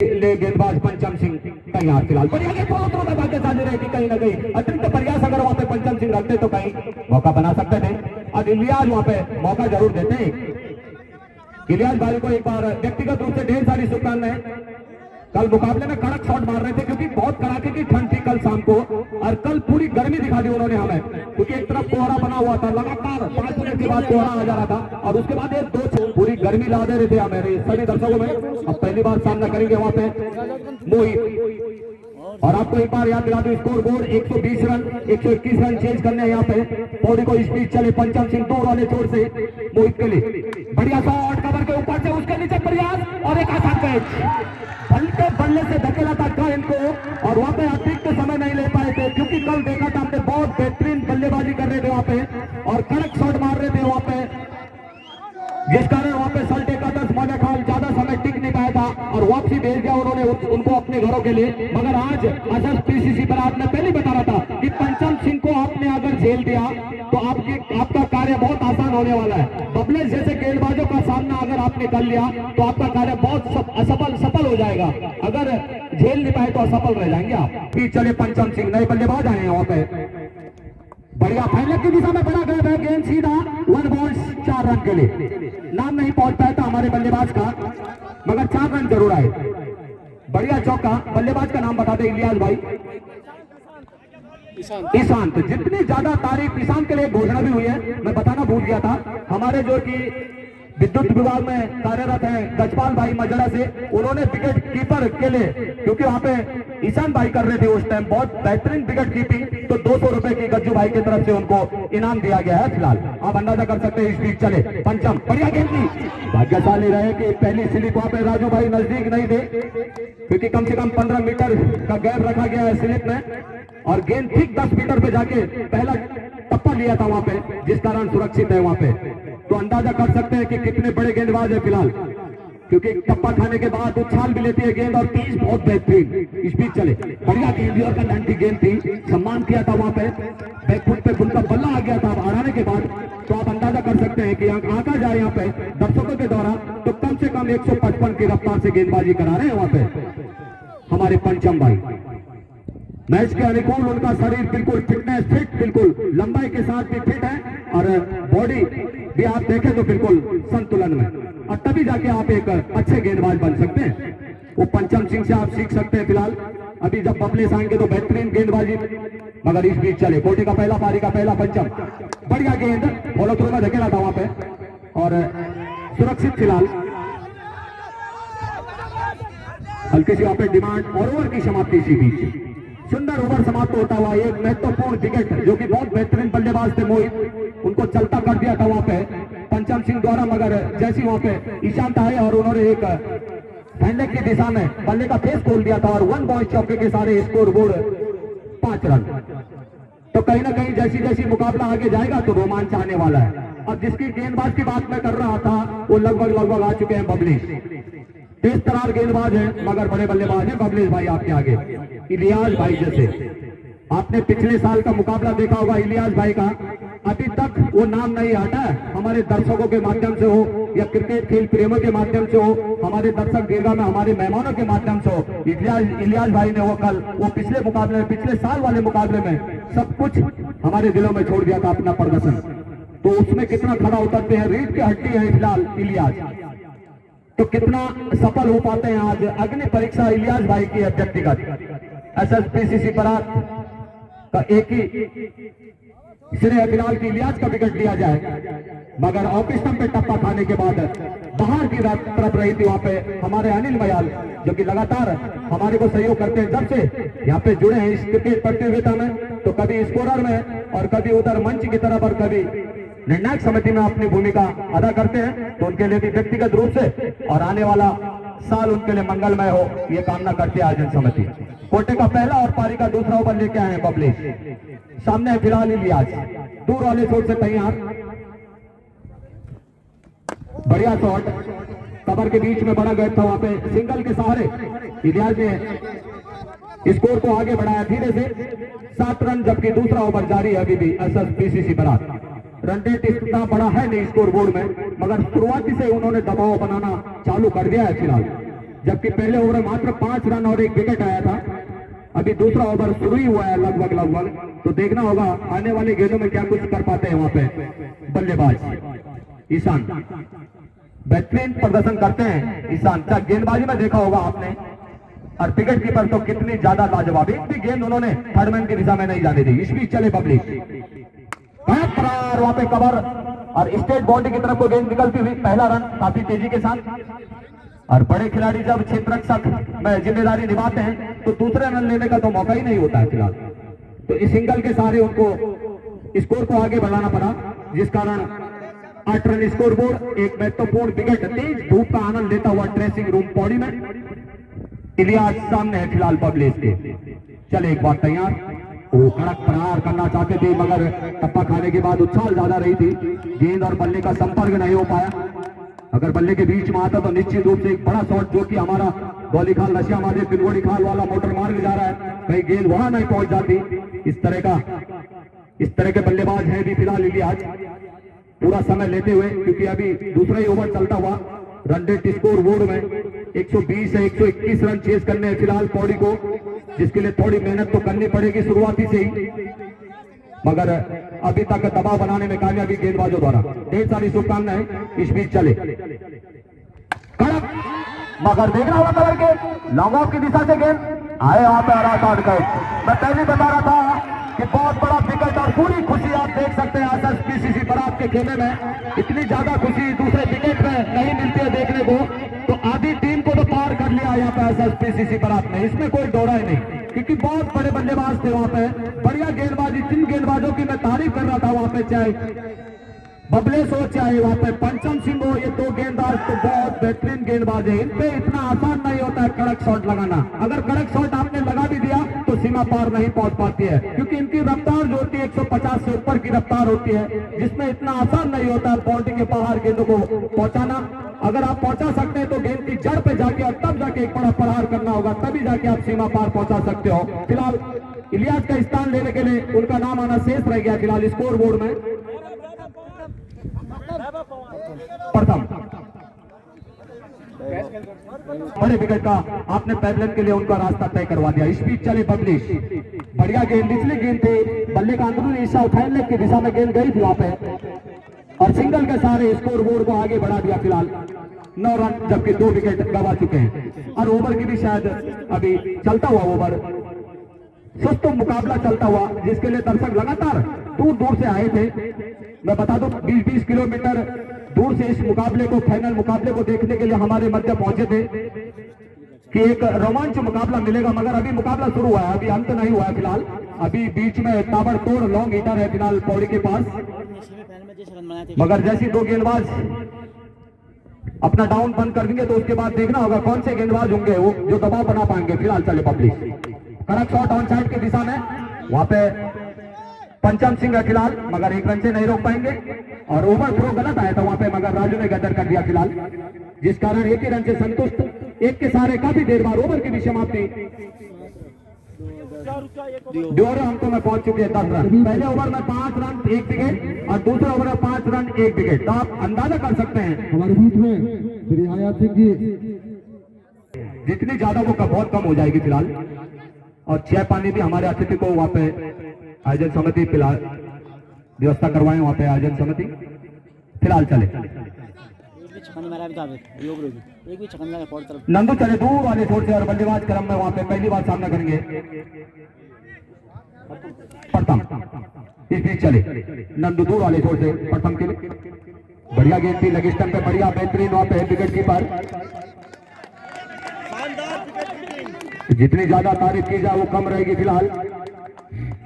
ले गेंदबाज पंचम सिंह तैयार फिलहाल बढ़िया गेंद बहुत भाग्यशाली रहेगी कहीं ना कहीं अतिरिक्त प्रयास अगर वहां पे पंचम सिंह रखते तो कहीं मौका बना सकते थे। और इलियास वहां पे मौका जरूर देते हैं। इलियास भाई को एक बार व्यक्तिगत रूप से ढेर सारी शुभकामनाएं। कल मुकाबले में कड़क शॉट मार रहे थे क्योंकि बहुत कड़ाके की ठंड थी कल शाम को और कल पूरी गर्मी दिखा दी उन्होंने हमें क्योंकि एक तरफ कोहरा बना हुआ था लगातार 5 मिनट के बाद कोहरा आ जा रहा था और उसके बाद एक दो पूरी गर्मी ला दे रहे थे हमारे सभी दर्शकों में। अब पहली बार सामना करेंगे वहां पे मोहित और आपको एक बार याद दिला दूं score board 120 run 121 run change करने हैं यहाँ पे। पौड़ी को स्पीड चले पंचम सिंह दूर वाले छोर से मोहित के लिए बढ़िया शॉट कवर के ऊपर से उसके नीचे प्रयास और एक आसान कैच हल्के बल्ले से धकेला था इनको और वहां पे अतिरिक्त समय नहीं ले पाए थे क्योंकि कल देखा था हमने बहुत बेहतरीन बल्लेबाजी कर रहे थे वहां पे और कड़क शॉट मार रहे थे वहां पे जिस कारण वहां पे सल्टे का 10 माने खाल ज्यादा समय टिक नहीं पाया था और वापसी भेज दिया उन्होंने उनको अपने घरों के लिए। मगर आज पीसीसी पर आपने पहले बता रहा था कि पंचम सिंह को आपने अगर झेल दिया तो आपका कार्य बहुत आसान होने वाला है। बबले जैसे गेंदबाजों का सामना अगर आपने कर लिया तो आपका कार्य बहुत सफल हो जाएगा। अगर झेल नहीं पाए तो असफल रह जाएंगे आप। फिर चले पंचम सिंह नए बल्लेबाज आए हैं वहां पे बढ़िया फैलक की दिशा में बड़ा गया गेंद सीधा 1 बॉल 4 रन के लिए नाम नहीं पहुंच पाया था हमारे बल्लेबाज का मगर 4 रन जरूर आए। बढ़िया चौका बल्लेबाज का नाम बता दे इलियास भाई ईशांत। जितनी ज्यादा तारीफ ईशांत के लिए घोषणा भी हुई है मैं बताना भूल गया था हमारे जो कि विद्युत विभाग में कार्यरत हैं गजपाल भाई मजरा से उन्होंने विकेट कीपर के लिए क्योंकि वहां पे ईशान भाई कर रहे थे उस टाइम बहुत बेहतरीन विकेट कीपिंग तो 200 रुपए की गज्जू भाई की तरफ से उनको इनाम दिया गया है। फिलहाल आप अंदाजा कर सकते हैं स्पीड चले पंचम बढ़िया गेंद की भाग्यशाली रहे कि पहली स्लिप वहां पे राजू भाई नजदीक नहीं थे क्योंकि कम से कम 15 मीटर का गैप रखा गया है स्लिप में और गेंद ठीक 10 मीटर पे जाके पहला टप्पा लिया था वहां पे जिस कारण सुरक्षित है वहां पे। तो अंदाजा कर सकते हैं कि कितने बड़े गेंदबाज है फिलहाल क्योंकि टप्पा खाने के बाद उछाल भी लेती है गेंद और तीस बहुत बेहतरीन स्पीड चले बढ़िया गेंद और का की गेंद थी सम्मान किया था वहां पे बैकफुट पे उनका बल्ला आ गया था हराने के बाद। तो आप अंदाजा कर सकते हैं कि आंका जाए यहाँ पे दर्शकों के द्वारा तो कम से कम 155 की रफ्तार से गेंदबाजी करा रहे हैं वहां पे हमारे पंचम भाई। मैच के अनुकूल उनका शरीर बिल्कुल फिटनेस फिट बिल्कुल लंबाई के साथ भी फिट है और बॉडी भी आप देखें तो बिल्कुल संतुलन में और तभी जाके आप एक अच्छे गेंदबाज बन सकते हैं। वो पंचम सिंह से आप सीख सकते हैं। फिलहाल अभी जब बबलेस आएंगे तो बेहतरीन गेंदबाजी मगर इस बीच चले कोटे का पहला पारी का पहला पंचम बढ़िया गेंद फॉलो थ्रू में धकेला था वहां पे और सुरक्षित फिलहाल हल्की सी वहां पे डिमांड और ओवर की समाप्ति इसी बीच सुंदर ओवर समाप्त होता हुआ एक महत्वपूर्ण विकेट जो कि बहुत बेहतरीन बल्लेबाज थे मोहित उनको चलता कर दिया था वहां पे पंचम सिंह द्वारा मगर जैसी वहां पे ईशांत आए और उन्होंने एक फैंडे की दिशा में बल्ले का फेस खोल दिया था और 1 बॉल चौके के सारे स्कोर बोर्ड 5 रन। तो कहीं ना कहीं जैसी जैसी मुकाबला आगे जाएगा तो रोमांच आने वाला है। और जिसकी गेंदबाज की बात मैं कर रहा था वो लगभग आ चुके हैं बबलेश तेज तरार गेंदबाज है मगर बड़े बल्लेबाज है बबलेश भाई आपके आगे इलियास भाई जैसे आपने पिछले साल का मुकाबला देखा होगा इलियास भाई का अभी तक वो नाम नहीं हटा हमारे दर्शकों के माध्यम से हो या क्रिकेट खेल प्रेमियों के माध्यम से हो हमारे दर्शक दीर्घा में हमारे मेहमानों के माध्यम से हो इलियास भाई ने वो पिछले मुकाबले में पिछले साल वाले मुकाबले में सब कुछ हमारे दिलों में छोड़ दिया था अपना प्रदर्शन। तो उसमें कितना खड़ा उतरते हैं रीढ़ की हड्डी है फिलहाल इलियास तो कितना सफल हो पाते हैं। आज अग्नि परीक्षा इलियास भाई की है व्यक्तिगत एसएसपीसीसी पराग का एक ही श्रेय फिलहाल की इलियास का विकेट लिया जाए मगर ऑफ स्टंप पे टप्पा खाने के बाद बाहर की तरफ रही थी वहां पे हमारे अनिल मयाल जो कि लगातार हमारे को सहयोग करते हैं जब से यहाँ पे जुड़े हैं इस क्रिकेट प्रतियोगिता में तो कभी स्कोरर में और कभी उधर मंच की तरफ और कभी निर्णायक समिति में अपनी भूमिका अदा करते हैं। तो उनके लिए भी व्यक्तिगत रूप से और आने वाला साल उनके लिए मंगलमय हो ये कामना करते हैं आयोजन समिति। कोटे का पहला और पारी का दूसरा ओवर लेके आए हैं बबलेश सामने है फिलहाल इलियास दूर वाले शॉट से तैयार बढ़िया शॉट कवर के बीच में बड़ा गैप था वहां पे सिंगल के सहारे इलियास ने स्कोर को आगे बढ़ाया धीरे से 7 रन जबकि दूसरा ओवर जारी है अभी भी एसएसपीसीसी बरात रन रेट इतना बड़ा है नहीं स्कोर बोर्ड में मगर शुरुआती से उन्होंने दबाव बनाना चालू कर दिया है फिलहाल जबकि पहले ओवर में मात्र 5 रन और 1 विकेट आया था। अभी दूसरा ओवर शुरू ही हुआ है लगभग, तो देखना होगा आने वाले गेंदों में क्या कुछ कर पाते हैं वहां पे बल्लेबाज ईशान। बेहतरीन प्रदर्शन करते हैं ईशान। गेंदबाजी में देखा होगा आपने, और विकेट कीपर तो कितनी ज्यादा लाजवाब, एक भी गेंद उन्होंने थर्ड मैन की दिशा में नहीं जाने दी। इस बीच चले पब्लिक वहां पे कवर और स्टेट बाउंड्री की तरफ को गेंद निकलती हुई पहला रन काफी तेजी के साथ। और बड़े खिलाड़ी जब क्षेत्ररक्षक में जिम्मेदारी निभाते हैं तो दूसरे रन लेने का तो मौका ही नहीं होता है फिलहाल। तो इस सिंगल के सहारे उनको स्कोर को आगे बढ़ाना पड़ा, जिस कारण 8 रन स्कोर बोर्ड। एक महत्वपूर्ण विकेट तेज धूप का आनंद लेता हुआ ड्रेसिंग रूम पौड़ी में इलियास सामने है फिलहाल पब्लिक के। चले एक बार तैयार, वो कड़क प्रहार करना चाहते थे मगर टप्पा खाने के बाद उछाल ज्यादा रही थी, गेंद और बल्ले का संपर्क नहीं हो पाया। अगर बल्ले के बीच में आता तो निश्चित रूप से एक बड़ा शॉट, जो कि हमारा गौली खाल रशिया महादेव पिलगोड़ी खाल वाला मोटर मार्ग जा रहा है, कहीं गेंद वहां नहीं पहुंच जाती। इस तरह के बल्लेबाज हैं भी फिलहाल इलियास, पूरा समय लेते हुए, क्योंकि अभी दूसरा ही ओवर चलता हुआ रन रेट स्कोर बोर्ड में 120 से 121 रन चेस करने हैं फिलहाल पौड़ी को, जिसके लिए थोड़ी मेहनत तो करनी पड़ेगी शुरुआती से ही, मगर अभी तक दबाव बनाने में कामयाबी गेंदबाजों द्वारा। ढेर सारी शुभकामनाएं। इस बीच चले कड़क, मगर देखना होगा कलर के लॉन्ग ऑफ की दिशा से गेंद आए वहां पे आराम गए। मैं पहले बता रहा था कि बहुत बड़ा विकेट और पूरी खुशी आप देख सकते हैं एसएसपीसीसी बरात के खेमे में। इतनी ज्यादा खुशी दूसरे विकेट में नहीं मिलती है देखने को, तो आधी टीम को तो पार कर लिया यहाँ पे एसएसपीसीसी बरात में, इसमें कोई दौड़ा ही नहीं, क्योंकि बहुत बड़े बल्लेबाज थे वहां पे, बढ़िया गेंदबाजी। 3 गेंदबाजों की मैं तारीफ कर रहा था वहां पे, चाहे बबलेश हो चाहे वहां पे पंचम सिंह हो, ये 2 गेंदबाज तो बहुत बेहतरीन गेंदबाज है। इन पे इतना आसान नहीं होता है कड़क शॉट लगाना। अगर कड़क शॉट आपने लगा भी दिया तो सीमा पार नहीं पहुंच पाती है, क्योंकि इनकी रफ्तार जो होती है 150 से ऊपर की रफ्तार होती है, जिसमें इतना आसान नहीं होता है बाउंड्री के बाहर गेंदों को पहुंचाना। अगर आप पहुंचा सकते हैं तो गेंद की जड़ पे जाके और तब जाके एक बड़ा प्रहार करना होगा, तभी जाके आप सीमा पार पहुंचा सकते हो। फिलहाल इलियास का स्थान लेने के लिए उनका नाम आना शेष रह गया फिलहाल स्कोर बोर्ड में। प्रथम बड़े विकेट का आपने पैदलन के लिए उनका रास्ता तय करवा दिया। इस बीच चले पब्लिश, बढ़िया गेंद, निचली गेंद थी, बल्ले का अंदरूनी हिस्सा उठाने लेग की दिशा में गेंद गई थी वहां पे, और सिंगल के सारे स्कोर बोर्ड को आगे बढ़ा दिया फिलहाल 9 रन, जबकि 2 विकेट गवा चुके हैं। और ओवर की भी शायद अभी चलता हुआ ओवर सुस्त मुकाबला चलता हुआ, जिसके लिए दर्शक लगातार दूर दूर से आए थे। मैं बता दूं 20-20 किलोमीटर दूर से इस मुकाबले को, फाइनल मुकाबले को देखने के लिए हमारे मध्य पहुंचे थे कि एक रोमांच मुकाबला मिलेगा, मगर अभी मुकाबला शुरू हुआ है, अभी अंत नहीं हुआ है फिलहाल। अभी बीच में ताबड़तोड़ लॉन्ग हीटर है फिलहाल पौड़ी के पास, मगर जैसी 2 गेंदबाज अपना डाउन बंद कर देंगे तो उसके बाद देखना होगा कौन से गेंदबाज होंगे वो जो दबाव बना पाएंगे। फिलहाल चले पब्लिक, कड़क शॉट ऑन साइड की दिशा में, वहां पे पंचम सिंह है फिलहाल, मगर 1 रन से नहीं रोक पाएंगे। और ओवर थ्रो गलत आया था वहां पे, मगर राजू ने गदर कर दिया फिलहाल, जिस कारण 1 ही रन से संतुष्ट। एक के सारे काफी देर बाद ओवर की भी समाप्ति। ड्योर अंकों में पहुंच चुके हैं 10 रन। पहले ओवर में 5 रन 1 विकेट और दूसरे ओवर में 5 रन 1 विकेट। तो आप अंदाजा कर सकते हैं हमारे बीच में श्री हयात सिंह जी जितनी ज्यादा वो बहुत कम हो जाएगी फिलहाल। और 6 पानी भी हमारे अतिथि को वहां पे आयोजन समिति फिलहाल व्यवस्था करवाएं, वहां पे आयोजन समिति। फिलहाल चले नंदू चले दूर वाले छोर से, और बल्लेबाज क्रम में वहां पे पहली बार सामना करेंगे प्रथम। इस बीच चले नंदू दूर वाले छोर से प्रथम के लिए, बढ़िया गेंद थी, लगी स्टंप पे, बढ़िया बेहतरीन वहां पे विकेट कीपर। जितनी ज्यादा तारीफ की जाए वो कम रहेगी फिलहाल।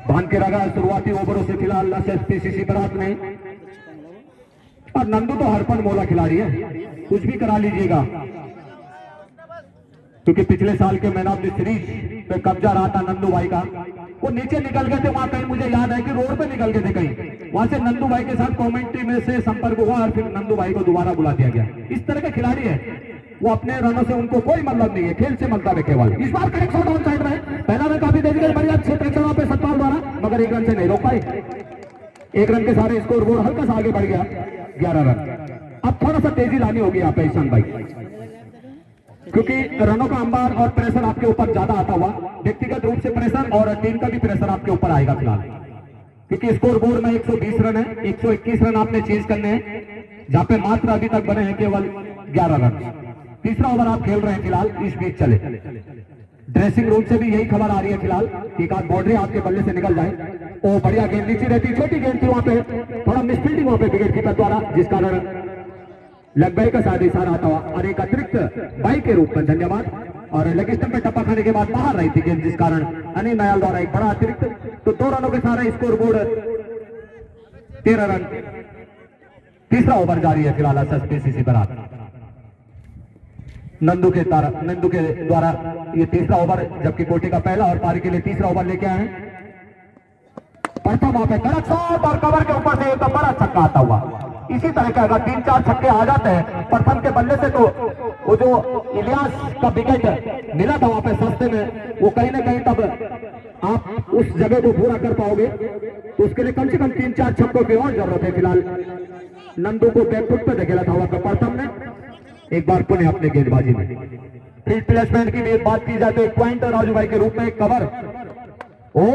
बांध के रखा शुरुआती ओवरों से फिलहाल एसएसपीसीसी बरात में। और नंदू तो हरपन मोला खिलाड़ी है, कुछ भी करा लीजिएगा, क्योंकि पिछले साल के मैन ऑफ द सीरीज पे कब्जा रहा था नंदू भाई का। वो नीचे निकल गए थे वहां, कहीं मुझे याद है कि रोड पे निकल गए थे कहीं, वहां से नंदू भाई के साथ कमेंट्री में से संपर्क हुआ और फिर नंदू भाई को दोबारा बुला दिया गया। इस तरह के खिलाड़ी है, वो अपने रनों से उनको कोई मतलब नहीं है, खेल से मतलब है केवल। इस बार करेक्ट शॉट ऑन साइड में, पहला रन काफी तेजी से बढ़िया क्षेत्र पे सतपाल द्वारा, मगर 1 रन से नहीं रोक पाए। 1 रन के सारे स्कोर बोर्ड हल्का सा आगे बढ़ गया, 11 रन। अब थोड़ा सा तेजी लानी होगी यहाँ पे ईशान भाई। क्योंकि रनों का अंबार और प्रेशर आपके ऊपर ज्यादा आता हुआ, व्यक्तिगत रूप से प्रेशर और टीम का भी प्रेशर आपके ऊपर आएगा फिलहाल, क्योंकि स्कोर बोर्ड में 120 रन है, 121 रन आपने चेज करने हैं, जहां पे मात्र अभी तक बने हैं केवल 11 रन। तीसरा ओवर आप खेल रहे हैं फिलहाल, इस बीच चले। ड्रेसिंग रूम से भी यही खबर आ रही है फिलहाल कि एक आध बाउंड्री आपके बल्ले से निकल जाए। ओ बढ़िया गेंद नीचे रहती, छोटी गेंद थी वहां पे, थोड़ा मिसफील्डिंग वहां पे विकेट कीपर द्वारा, जिस कारण लेग बाई का शायद इशारा आता हुआ और एक अतिरिक्त बाई के रूप में, धन्यवाद। और लेग स्टंप पे टप्पा खाने के बाद बाहर रही थी गेंद, जिस कारण अनिल नायल द्वारा एक बड़ा अतिरिक्त। तो 2 रनों के सारे स्कोर बोर्ड 13 रन। तीसरा ओवर जारी है फिलहाल एसएसपीसीसी पर। नंदू के द्वारा ये तीसरा ओवर, जबकि कोटे का पहला और पारी के लिए तीसरा ओवर लेके आए हैं। प्रथम वहां पे कड़क शॉट और कवर के ऊपर से एक बड़ा छक्का आता हुआ। इसी तरह के अगर 3-4 छक्के आ जाते हैं प्रथम के बल्ले से, तो वो जो इलियास का विकेट मिला था वहां पे सस्ते में, वो कहीं ना कहीं तब आप उस जगह को पूरा कर पाओगे। तो उसके लिए कम से कम 3-4 छक्कों की और जरूरत है। फिलहाल नंदू को बैकफुट पे धकेला था वहां प्रथम ने, एक बार पुनः अपने गेंदबाजी में। फील्ड प्लेसमेंट की भी बात की जाए तो एक पॉइंट राजू भाई के रूप में, एक कवर, ओ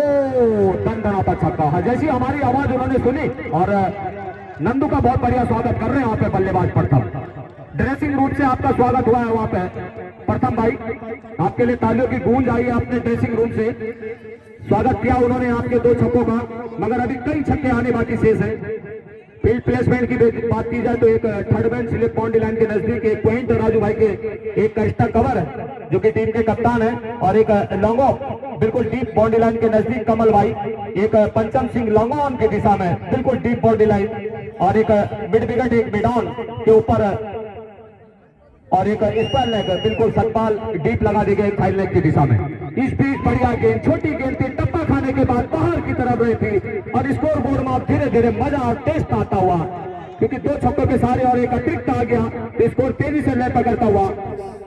दंडनाता छक्का। जैसी हमारी आवाज उन्होंने सुनी और नंदू का बहुत बढ़िया स्वागत कर रहे हैं वहां पे बल्लेबाज प्रथम। ड्रेसिंग रूम से आपका स्वागत हुआ है वहां पे प्रथम भाई, आपके लिए तालियों की गूंज आई है। अपने ड्रेसिंग रूम से स्वागत किया उन्होंने आपके 2 छक्कों का, मगर अभी कई छक्के आने बाकी शेष है। फील्ड प्लेसमेंट की बात की जाए तो एक third man slip boundary line के नजदीक, एक पॉइंट राजू भाई के, एक एक्स्ट्रा कवर जो कि टीम के कप्तान है, और एक लॉन्ग ऑफ बिल्कुल डीप बाउंड्री लाइन के नजदीक कमल भाई, एक पंचम सिंह लॉन्ग ऑन की दिशा में बिल्कुल डीप बाउंड्री लाइन, और एक मिड विकेट एक मिड ऑन के ऊपर, और एक स्क्वायर लेग बिल्कुल सतपाल डीप लगा दी गई फाइल लेग की दिशा में। इस बीच बढ़िया गेंद, छोटी गेंद थी, टप्पा खाने के बाद बाहर की तरफ रही थी, और स्कोर बोर्ड में धीरे धीरे मजा और टेस्ट आता हुआ, क्योंकि 2 छक्कों के सारे और एक अतिरिक्त आ गया, तो स्कोर तेजी से ले पकड़ता हुआ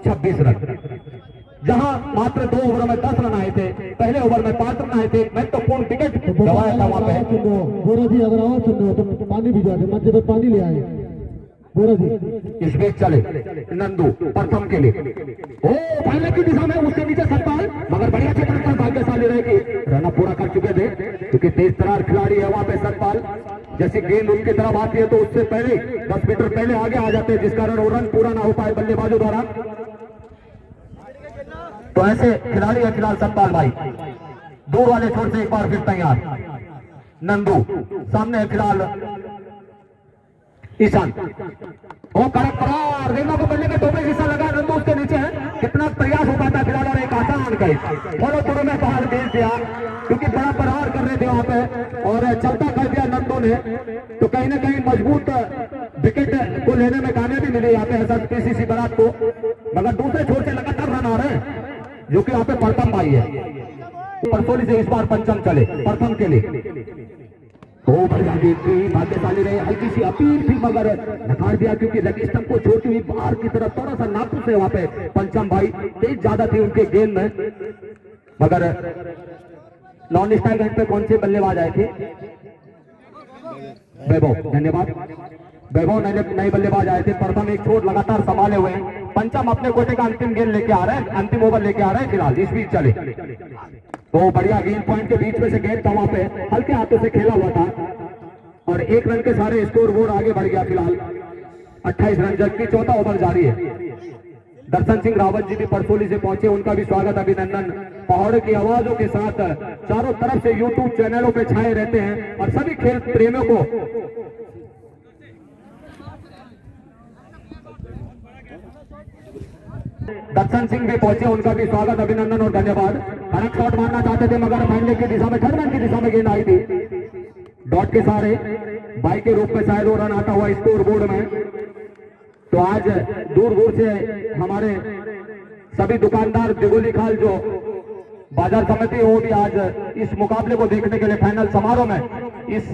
26 रन। जहां मात्र 2 ओवरों में 10 रन आए थे, पहले ओवर में 5 रन आए थे, महत्वपूर्ण विकेट गवाया था वहां पे। बोरा जी अगर आवाज सुन रहे हो तो पानी भिजवा दे, मध्य पे पानी ले आए बोरा जी। इस बीच चले नंदू प्रथम के लिए, ओ फाइनल की दिशा में, उसके नीचे सतपाल, मगर बढ़िया क्षेत्र भाग्यशाली रहे कि रन पूरा कर चुके थे, क्योंकि तेज तरार खिलाड़ी है वहां पे सतपाल। जैसी गेंद उनकी तरफ आती है तो उससे पहले 10 मीटर पहले आगे आ जाते हैं, जिस कारण वो रन पूरा ना हो पाए बल्लेबाजों द्वारा। तो ऐसे खिलाड़ी है फिलहाल सतपाल भाई। दूर वाले छोर से एक बार फिर तैयार नंदू, सामने है फिलहाल ईशान, ओ कड़क करार, देखना को बल्ले के टोपे हिस्सा लगा, नंदू उसके नीचे है, कितना प्रयास हो पाता खिलाड़ी, और एक आसान गए फॉलो थ्रू में बाहर भेज दिया, क्योंकि बड़ा प्रहार कर रहे थे वहां पे और चलता कर दिया नंदू ने। तो कहीं ना कहीं मजबूत विकेट को लेने में कामयाबी मिली यहाँ पे एसएसपीसीसी बरात को, मगर दूसरे छोर से लगातार रन आ रहे हैं, जो कि यहाँ पे प्रथम भाई है। परसोली से इस बार पंचम चले प्रथम के लिए, तो भाग्यशाली रहे, हल्की सी अपील थी मगर नकार दिया, क्योंकि लेग स्टंप को छोड़ती हुई बाहर की तरफ थोड़ा सा नाखुश है वहां पे पंचम भाई, तेज ज्यादा थी उनके गेंद में। मगर नॉन स्ट्राइक एंड पे कौन से बल्लेबाज आए थे? वैभव, धन्यवाद वैभव, नए बल्लेबाज आए थे। प्रथम एक छोर लगातार संभाले हुए हैं, पंचम अपने कोटे का अंतिम गेंद लेके आ रहे हैं, अंतिम ओवर लेके आ रहे हैं फिलहाल। इस बीच चले तो बढ़िया गेंद पॉइंट के बीच में से गेंद था वहां पे, हल्के हाथों से खेला हुआ था, और 1 रन के सारे स्कोर बोर्ड आगे बढ़ गया फिलहाल 28 रन, जबकि चौथा ओवर जारी है। दर्शन सिंह रावत जी भी परसोली से पहुंचे, उनका भी स्वागत अभिनंदन। पहाड़ की आवाजों के साथ चारों तरफ से यूट्यूब चैनलों पे छाए रहते हैं, और सभी खेल प्रेमियों को दर्शन सिंह भी पहुंचे, उनका भी स्वागत अभिनंदन और धन्यवाद। कड़क शॉट मारना चाहते थे मगर फाइनल की दिशा में, थर्ड मैन की दिशा में गेंद आई थी, डॉट के सारे बाई के रूप में शायद वो रन आता हुआ स्कोर बोर्ड में। तो आज दूर दूर से हमारे सभी दुकानदार दिगोली खाल जो बाजार समिति, वो भी आज इस मुकाबले को देखने के लिए फाइनल समारोह में इस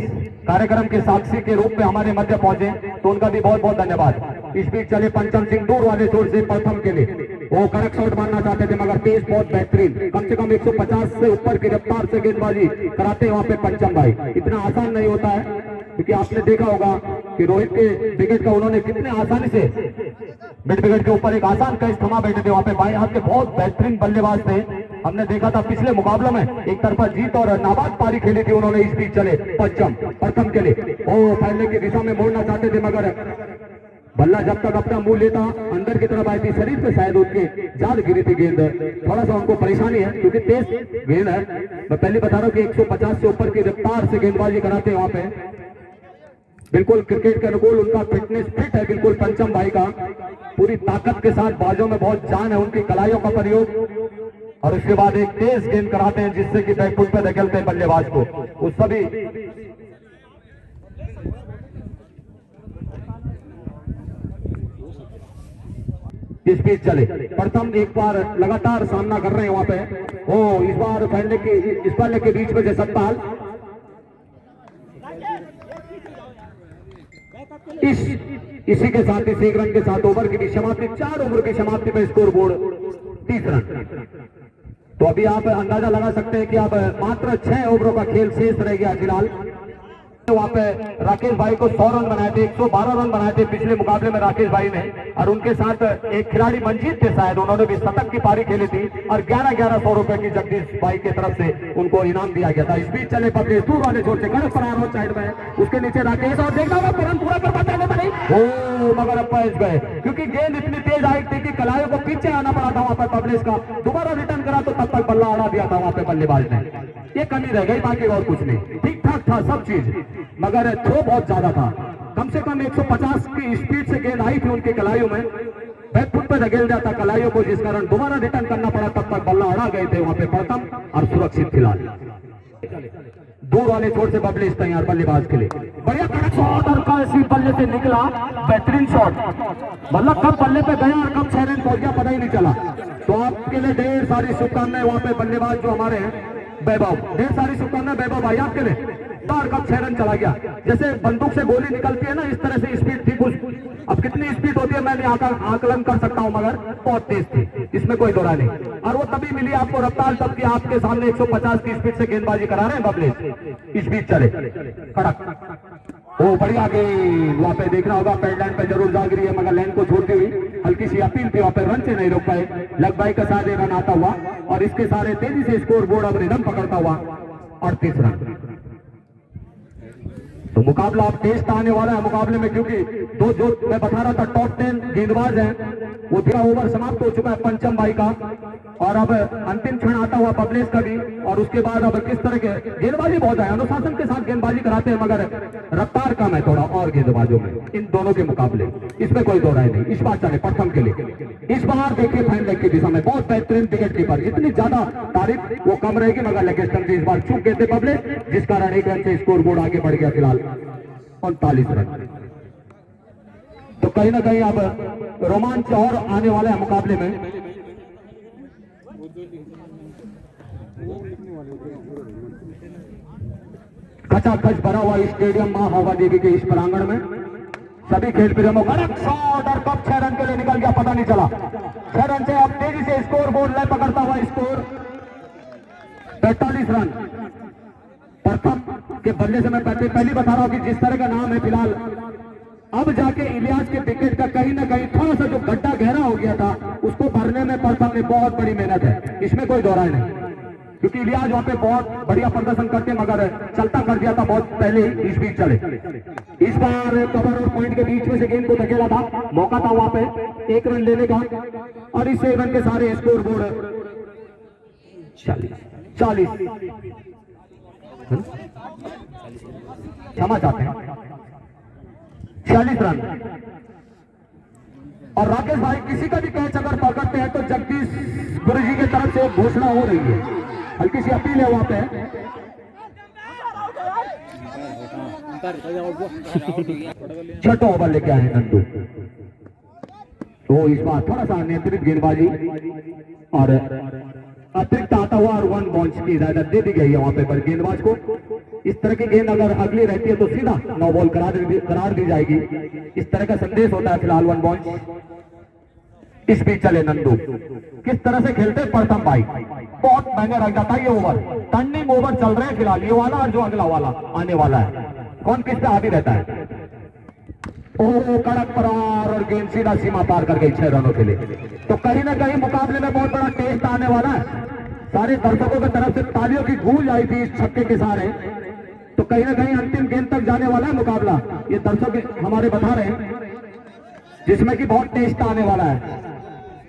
कार्यक्रम के साक्षी के रूप में हमारे मध्य पहुंचे, तो उनका भी बहुत बहुत धन्यवाद। इस बीच चले पंचम सिंह दूर वाले छोर से प्रथम के लिए, वो कड़क शॉट मारना चाहते थे मगर पेस बहुत बेहतरीन, कम से कम 150 से ऊपर की रफ्तार से गेंदबाजी कराते हैं वहां पे पंचम भाई। इतना आसान नहीं होता है, क्योंकि आपने देखा होगा कि रोहित के विकेट का उन्होंने कितने आसानी से मिड विकेट के ऊपर एक आसान कैच थमा बैठे थे वहां पे बाएं हाथ के बहुत बेहतरीन बल्लेबाज थे। हमने देखा था पिछले मुकाबलों में एक तरफा जीत और नाबाद पारी खेली थी उन्होंने, इस बीच चले प्रथम के लिए वो फैलने की दिशा में मोड़ना चाहते थे मगर बल्ला जब तक अपना मुंह लेता अंदर की तरफ आई थी, शरीर पे शायद उनके जाल गिरी थी गेंद, थोड़ा सा उनको परेशानी है क्योंकि तेज गेंद है। मैं पहले बता रहा हूँ कि 150 से ऊपर की रफ्तार से गेंदबाजी कराते हैं वहां पे। बिल्कुल क्रिकेट के अनुकूल उनका फिटनेस फिट है बिल्कुल पंचम भाई का, पूरी ताकत के साथ बाजों में बहुत जान है, उनकी कलाइयों का प्रयोग और उसके बाद एक तेज गेंद कराते हैं जिससे कि बैकफुट पे धकेलते हैं बल्लेबाज को। उस सभी इस बीच चले प्रथम एक बार लगातार सामना कर रहे हैं वहां पे। ओ इस बार फैलने के इस बल्ले के बीच में से सतपाल इसी के साथ इस एक रन के साथ ओवर की समाप्ति, 4 ओवर की समाप्ति पे स्कोर बोर्ड 30 रन। तो अभी आप अंदाजा लगा सकते हैं कि अब मात्र 6 ओवरों का खेल शेष रह गया फिलहाल। वहां पे राकेश भाई को 100 रन बनाए थे, 112 रन बनाए थे पिछले मुकाबले में राकेश भाई ने, और उनके साथ एक खिलाड़ी मंजीत थे शायद, उन्होंने भी शतक की पारी खेली थी और 11-1100 रुपए की जगदीश भाई की तरफ से उनको इनाम दिया गया था। इस बीच चले पब्लिक दूर वाले छोर से कड़क फरार हो साइड में, उसके नीचे राकेश और देखना होगा तुरंत पूरा कर पाते नहीं, मगर अब पहुंच गए क्योंकि गेंद इतनी तेज आई थी कि कलाइयों को पीछे आना पड़ा था वहां पर पब्लिक का, दोबारा रिटर्न करा तो तब तक बल्ला अड़ा दिया था वहां पे बल्लेबाज ने। ये कमी रह गई, बाकी और कुछ नहीं, ठीक ठाक था सब चीज, मगर थ्रो बहुत ज्यादा था। कम से कम 150 की स्पीड से गेंद आई थी उनके कलाइयों में, बैकफुट पे धकेल दिया था कलाइयों को, जिस कारण दोबारा रिटर्न करना पड़ा, तब तक बल्ला अड़ा गए थे वहां पे प्रथम और सुरक्षित फिलहाल। दूर वाले छोर से बबली तैयार बल्लेबाज के लिए, बढ़िया कड़क शॉट और कल बल्ले से निकला बेहतरीन शॉट, मतलब कब बल्ले पे गया और कब 6 रन पहुंच गया पता ही नहीं चला। तो आपके लिए ढेर सारी शुभकामनाएं वहां पे बल्लेबाज जो हमारे हैं वैभव, ढेर सारी शुभकामनाएं वैभव भाई आपके लिए। तार कब 6 रन चला गया, जैसे बंदूक से गोली निकलती है ना इस तरह से स्पीड थी कुछ, अब कितनी स्पीड होती है मैं नहीं आकलन कर सकता हूं मगर बहुत तेज थी, इसमें कोई दोहरा नहीं। और वो तभी मिली आपको रफ्तार तब कि आपके सामने 150 की स्पीड से गेंदबाजी करा रहे हैं बबले। इस बीच चले कड़क, ओ बढ़िया गेंद, वहां पे देखना होगा पैड लाइन पे जरूर जाग रही है मगर लाइन को छोड़ती हुई हल्की सी अपील थी, वहां पे रन से नहीं रोक पाए, लग भाई का सारे रन आता हुआ और इसके सारे तेजी से स्कोर बोर्ड अब रिदम पकड़ता हुआ 38 रन। तो मुकाबला अब टेस्ट आने वाला है मुकाबले में, क्योंकि दो जो मैं बता रहा था टॉप 10 गेंदबाज हैं, वो 13 ओवर समाप्त हो चुका है पंचम भाई का, और अब अंतिम क्षण आता हुआ पब्लिक का भी, और उसके बाद अब किस तरह के गेंदबाजी बहुत है, अनुशासन के साथ गेंदबाजी कराते हैं मगर रफ्तार कम है थोड़ा और गेंदबाजों में इन दोनों के मुकाबले, इसमें कोई दो राय नहीं। इस बार चले प्रथम के लिए, इस बार देखिए फाइन लेग की दिशा में बहुत बेहतरीन विकेट कीपर, इतनी ज्यादा तारीफ वो कम रहेगी मगर लेग स्टंप इस बार चूक गए थे पब्लिक, जिस कारण 1 रन से स्कोर बोर्ड आगे बढ़ गया फिलहाल 39 रन। तो कहीं ना कहीं अब रोमांच और आने वाला है मुकाबले में। खचाखच भरा हुआ स्टेडियम मां हवा देवी के इस प्रांगण में सभी खेल प्रेमियों का शॉट और कब 6 रन के लिए निकल गया पता नहीं चला। 6 रन से अब तेजी से स्कोर बोर्ड लय पकड़ता हुआ स्कोर 45 रन। प्रथम के बल्ले से मैं पहले बता रहा हूं कि जिस तरह का नाम है फिलहाल, अब जाके इलियास के विकेट का कहीं ना कहीं थोड़ा सा जो गड्ढा गहरा हो गया था उसको भरने में प्रथम में बहुत बड़ी मेहनत है, इसमें कोई दोहराई नहीं, क्योंकि इलियास वहां पे बहुत बढ़िया प्रदर्शन करते मगर चलता कर दिया था बहुत पहले ही। इस बीच चले, इस बार कवर और पॉइंट के बीच में से गेंद को धकेला था, मौका था वहां पे 1 रन लेने का, और इस 1 रन के सारे स्कोर बोर्ड 40 क्षमा चाहते हैं 46 रन। और राकेश भाई किसी का भी कैच अगर पकड़ते हैं तो जगदीश गुरुजी की तरफ से घोषणा हो रही है, हल्की सी अपील है वहां पे। छठा ओवर लेके आए नंदू, तो इस बार थोड़ा सा नियंत्रित गेंदबाजी और अतिरिक्त आता हुआ और 1 बॉल्स की इजाजत दे दी गई है वहां पे पर गेंदबाज को। इस तरह की गेंद अगर अगली रहती है तो सीधा 9 बॉल करार दी जाएगी, इस तरह का संदेश होता है फिलहाल 1 बॉल। इस बीच चले नंदू, किस तरह से खेलते प्रथम भाई, बहुत महंगा रख जाता है ये ओवर, टर्निंग ओवर चल रहे हैं फिलहाल, ये वाला और जो अगला वाला आने वाला है, कौन किस पे हावी रहता है। ओह कड़क प्रहार और गेंद सीधा सीमा पार कर गई 6 रनों के लिए। तो कहीं ना कहीं मुकाबले में बहुत बड़ा टेस्ट आने वाला है। सारे दर्शकों की तरफ से तालियों की गूंज आई थी इस छक्के के सहारे। तो कहीं ना कहीं अंतिम गेंद तक जाने वाला है मुकाबला, ये दर्शक हमारे बता रहे हैं, जिसमें कि बहुत टेस्ट आने वाला है।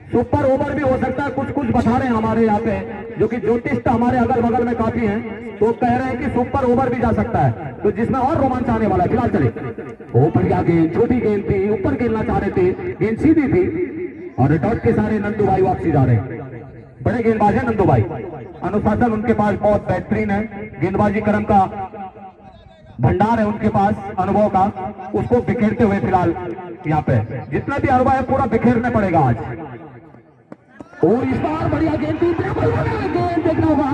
सुपर ओवर भी हो सकता है, कुछ कुछ बता रहे हैं हमारे यहाँ पे, जो कि ज्योतिष हमारे अगल बगल में काफी हैं, तो कह रहे हैं कि सुपर ओवर भी जा सकता है, तो जिसमें और रोमांच आने वाला है। फिलहाल चले, ओ बढ़िया गेंद, छोटी गेंद थी, ऊपर खेलना चाह रहे थे, गेंद सीधी थी और डॉट के सारे नंदू भाई वापसी जा रहे हैं। बड़े गेंदबाज है नंदू भाई, अनुशासन उनके पास बहुत बेहतरीन है, गेंदबाजी क्रम का भंडार है उनके पास अनुभव का, उसको बिखेरते हुए फिलहाल यहाँ पे जितना भी अनुभव है पूरा बिखेरना पड़ेगा आज। और इस बार बढ़िया गेंद थी, गेंद देखना होगा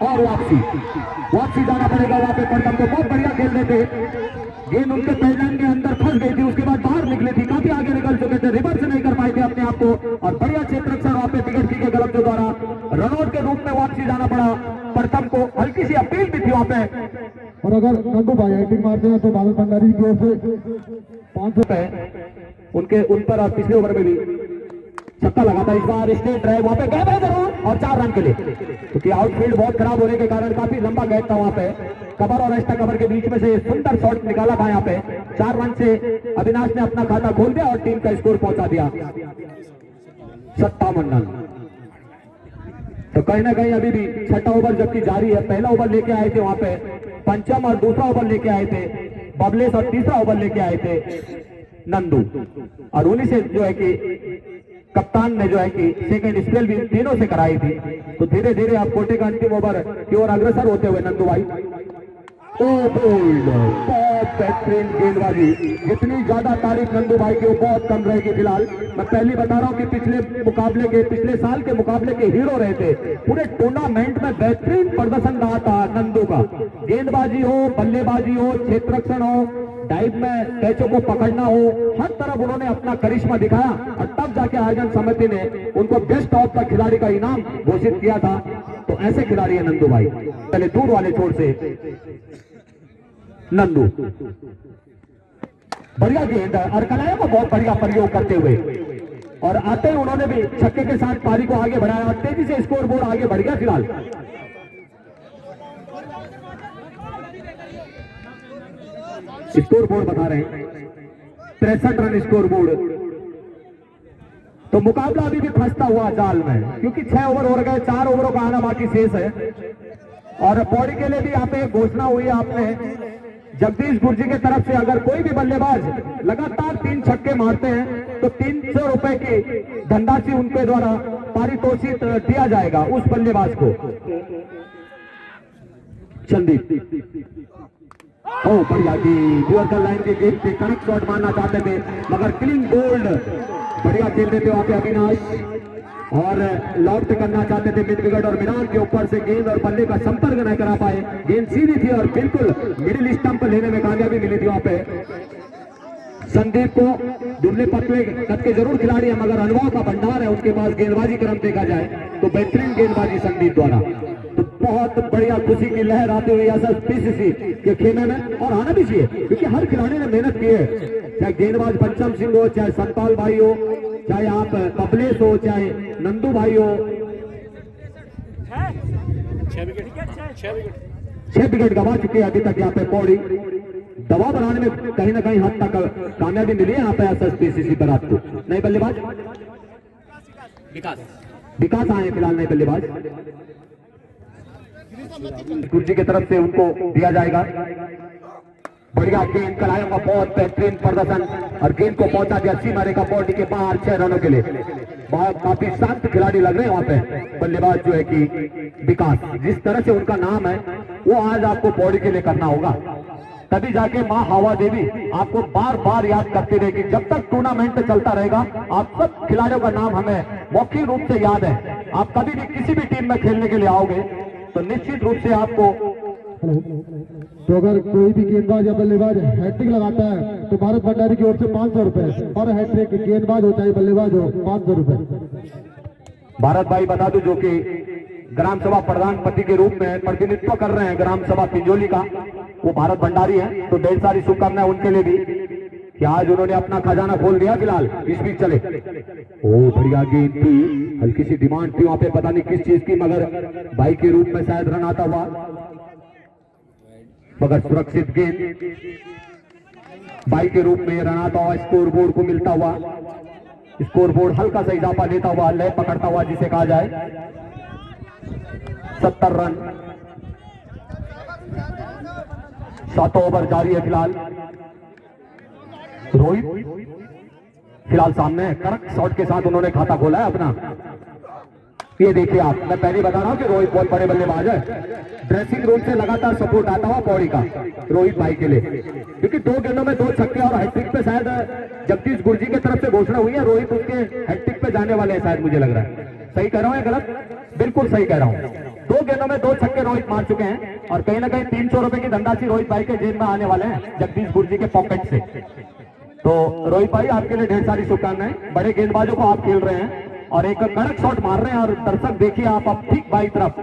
और वापसी जाना पड़ेगा वहां पे। प्रथम को बहुत बढ़िया खेल रहे थे, गेंद उनके पैडलाइन के अंदर फंस गई थी, उसके बाद बाहर निकली थी, काफी आगे निकल चुके थे, रिवर्स नहीं कर पाए थे अपने आप को, और बढ़िया क्षेत्र रक्षण वहां पे विकेट की के गलत के द्वारा रनआउट के रूप में वापसी जाना पड़ा। प्रथम को हल्की सी अपील भी थी वहां पे, और अगर नंदू भाई हैट्रिक मारते हैं तो बादल भंडारी की ओर से 500 उनके उन पर पिछले ओवर में भी छक्का लगा था। इस बार स्ट्रेट ड्राइव वहां पे गैप है जरूर और 4 रन के लिए, क्योंकि आउटफील्ड बहुत खराब होने के कारण काफी लंबा गैप था वहां पे, कवर और एक्स्ट्रा कवर के बीच में से सुंदर शॉट निकाला था यहाँ पे। 4 रन से अविनाश ने अपना खाता खोल दिया और टीम का स्कोर पहुंचा दिया 57 रन। तो कहीं ना कहीं अभी भी छठा ओवर जबकि जारी है, पहला ओवर लेके आए थे वहां पे पंचम और दूसरा ओवर लेके आए थे बबलेश और तीसरा ओवर लेके आए थे नंदू, और उन्हीं से जो है कि कप्तान ने जो है कि सेकंड स्पेल भी तीनों से कराई थी। तो धीरे धीरे आप कोटे का अंतिम ओवर की ओर अग्रसर होते हुए नंदू भाई, बहुत बेहतरीन गेंदबाजी, जितनी ज्यादा तारीफ नंदू भाई की वो बहुत कम रहेगी। फिलहाल मैं पहले बता रहा हूं कि पिछले साल के मुकाबले के हीरो रहे थे, पूरे टूर्नामेंट में बेहतरीन प्रदर्शन रहा था नंदू का, गेंदबाजी हो, बल्लेबाजी हो, क्षेत्र रक्षण हो, डाइव में कैचों को पकड़ना हो, हर तरफ उन्होंने अपना करिश्मा दिखाया, और तब जाके आयोजन समिति ने उनको बेस्ट ऑफ द खिलाड़ी का इनाम घोषित किया था। तो ऐसे खिलाड़ी है नंदू भाई। पहले दूर वाले छोर से नंदू, बढ़िया गेंद और कलाया को बहुत बढ़िया प्रयोग करते हुए, और आते ही उन्होंने भी छक्के के साथ पारी को आगे बढ़ाया और तेजी से स्कोर बोर्ड आगे बढ़ गया। फिलहाल स्कोर बोर्ड बता रहे हैं 63 रन स्कोर बोर्ड। तो मुकाबला अभी भी फंसता हुआ जाल में, क्योंकि 6 ओवर हो गए, 4 ओवरों का आना बाकी शेष है। और पौड़ी के लिए भी यहाँ पे घोषणा हुई है आपने जगदीश गुरजी के तरफ से, अगर कोई भी बल्लेबाज लगातार 3 छक्के मारते हैं तो 300 रुपए की धनराशि उनके द्वारा पारितोषिक दिया जाएगा उस बल्लेबाज को। संदीप, ओ बढ़िया जी, ड्यूअर लाइन के गेट पे कनेक्ट शॉट मारना चाहते थे मगर क्लीन बोल्ड बढ़िया खेल रहे थे वहां पे अविनाश, और लॉफ्ट करना चाहते थे मिड विकेट और मीनार के ऊपर से गेंद और बल्ले का संपर्क नहीं करा पाए, गेंद सीधी थी और बिल्कुल मिडिल स्टंप लेने में कामयाबी मिली थी वहां पे। संदीप को दुबले पतले कद के जरूर खिलाड़ी है मगर अनुभव का भंडार है उनके पास, गेंदबाजी क्रम देखा जाए तो बेहतरीन गेंदबाजी संदीप द्वारा। तो बहुत बढ़िया खुशी की लहर आती हुई एसएसपीसीसी के खेमे में, और आना भी चाहिए क्योंकि हर खिलाड़ी ने मेहनत की है, चाहे गेंदबाज पंचम सिंह हो, चाहे संतपाल भाई हो, चाहे आप कबलेश हो, चाहे नंदू भाई हो। 6 विकेट गवा चुके हैं अभी तक यहाँ पे पौड़ी, दबाव बनाने में कहीं ना कहीं हद तक कामयाबी मिली है यहाँ पे एसएसपीसीसी पर आपको। नए बल्लेबाज विकास आए फिलहाल नए बल्लेबाज, गुरजी की तरफ से उनको दिया जाएगा। बढ़िया गेंद, कलायों का बहुत बेहतरीन प्रदर्शन और गेंद को पहुंचा दिया सीमा रेखा बॉडी के बाहर 6 रनों के लिए। बहुत काफी शांत खिलाड़ी लग रहे हैं वहां पे बल्लेबाज जो है कि विकास, जिस तरह से उनका नाम है वो आज आपको बॉडी के लिए करना होगा, तभी जाके माँ हवा देवी आपको बार बार याद करती रहेगी। जब तक टूर्नामेंट चलता रहेगा आप सब खिलाड़ियों का नाम हमें मौखिक रूप से याद है। आप कभी भी किसी भी टीम में खेलने के लिए आओगे तो निश्चित रूप से आपको, तो अगर कोई भी गेंदबाज या बल्लेबाज हैट्रिक लगाता है तो भारत भंडारी की ओर से 500 रुपए, और हैट्रिक गेंदबाज हो चाहे बल्लेबाज हो 500 रुपए। भारत भाई बता दूं जो कि ग्राम सभा प्रधानपति के रूप में प्रतिनिधित्व कर रहे हैं ग्राम सभा पिंजोली का, वो भारत भंडारी है, तो ढेर सारी शुभकामनाएं उनके लिए भी कि आज उन्होंने अपना खजाना खोल दिया फिलहाल। इस बीच चले, ओ बढ़िया गेंद थी, हल्की सी डिमांड थी वहां पे, पता नहीं किस चीज की, मगर बाई के रूप में शायद रन आता हुआ, मगर सुरक्षित गेंद बाई के रूप में रन आता हुआ, स्कोर बोर्ड को मिलता हुआ, स्कोर बोर्ड हल्का सा इजाफा लेता हुआ, लय पकड़ता हुआ जिसे कहा जाए। 70 रन, 7 ओवर जारी है फिलहाल। रोहित फिलहाल सामने है, कड़क शॉट के साथ उन्होंने खाता खोला है अपना। ये देखिए आप, मैं पहले बता रहा हूं कि रोहित बहुत बड़े बल्लेबाज है। ड्रेसिंग रूम से लगातार सपोर्ट आता हुआ पौड़ी का रोहित भाई के लिए, क्योंकि 2 गेंदों में 2 छक्के और हैट्रिक पे शायद जगदीश गुरजी की तरफ से घोषणा हुई है, रोहित उसके हैट्रिक पे जाने वाले हैं शायद, मुझे लग रहा है। सही कह रहा हूं या गलत? बिल्कुल सही कह रहा हूं। 2 गेंदों में 2 छक्के रोहित मार चुके हैं और कहीं ना कहीं 300 रुपए की धनराशि रोहित भाई के जेब में आने वाले हैं जगदीश गुरजी के पॉकेट से। तो रोहित भाई आपके लिए ढेर सारी शुभकामनाएं। बड़े गेंदबाजों को आप खेल रहे हैं और एक कड़क शॉट मार रहे हैं, और दर्शक देखिए आप, अब ठीक बाई तरफ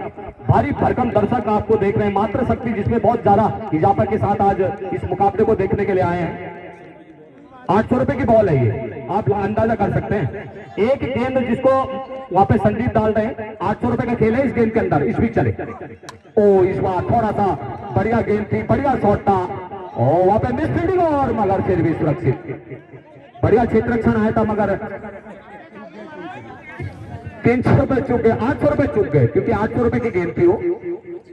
भारी भरकम दर्शक आपको देख रहे हैं। मात्र शक्ति जिसमें बहुत ज्यादा इजाफा के साथ आज इस मुकाबले को देखने के लिए आए हैं। 800 रुपए की बॉल है ये, आप अंदाजा कर सकते हैं। एक गेंद जिसको वहां पे संदीप डाल रहे हैं, 800 रुपए का खेल है इस गेंद के अंदर। इस बीच चले, ओ इस बार थोड़ा सा बढ़िया गेंद थी, बढ़िया शॉट था, और वहां पे मिस फील्डिंग, और मगर फिर भी सुरक्षित बढ़िया क्षेत्र रक्षण आया था, मगर 300 रुपए चूक गए, 800 रुपए चूक गए, क्योंकि 800 रुपए की गेंद थी वो,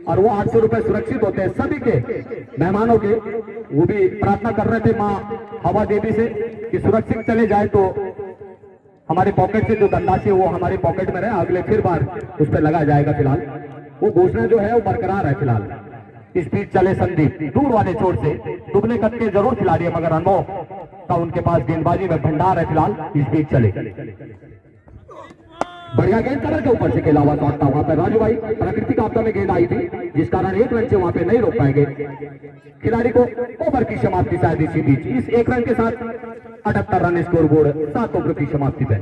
और वो 800 रुपए सुरक्षित होते हैं सभी के मेहमानों के। वो भी प्रार्थना कर रहे थे माँ हवा देवी से कि सुरक्षित चले जाए, तो हमारे पॉकेट से जो धनराशि है वो हमारे पॉकेट में रहे, अगले फिर बार उस पर लगा जाएगा। फिलहाल वो घोषणा जो है वो बरकरार है फिलहाल। इस बीच चले संदीप, दूर वाले छोर से दुबले कद के जरूर खिलाड़ी है, मगर अनुभव का उनके पास गेंदबाजी में भंडार है फिलहाल। इस बीच चले, बढ़िया गेंद कवर के ऊपर से खेला हुआ शॉट था वहां पर। राजू भाई, प्राकृतिक आपदा में गेंद आई थी जिस कारण 1 रन से वहां पे नहीं रोक पाएंगे खिलाड़ी को। ओवर की समाप्ति शायद इसी बीच, इस 1 रन के साथ 78 रन स्कोर बोर्ड, 7 ओवर की समाप्ति पे।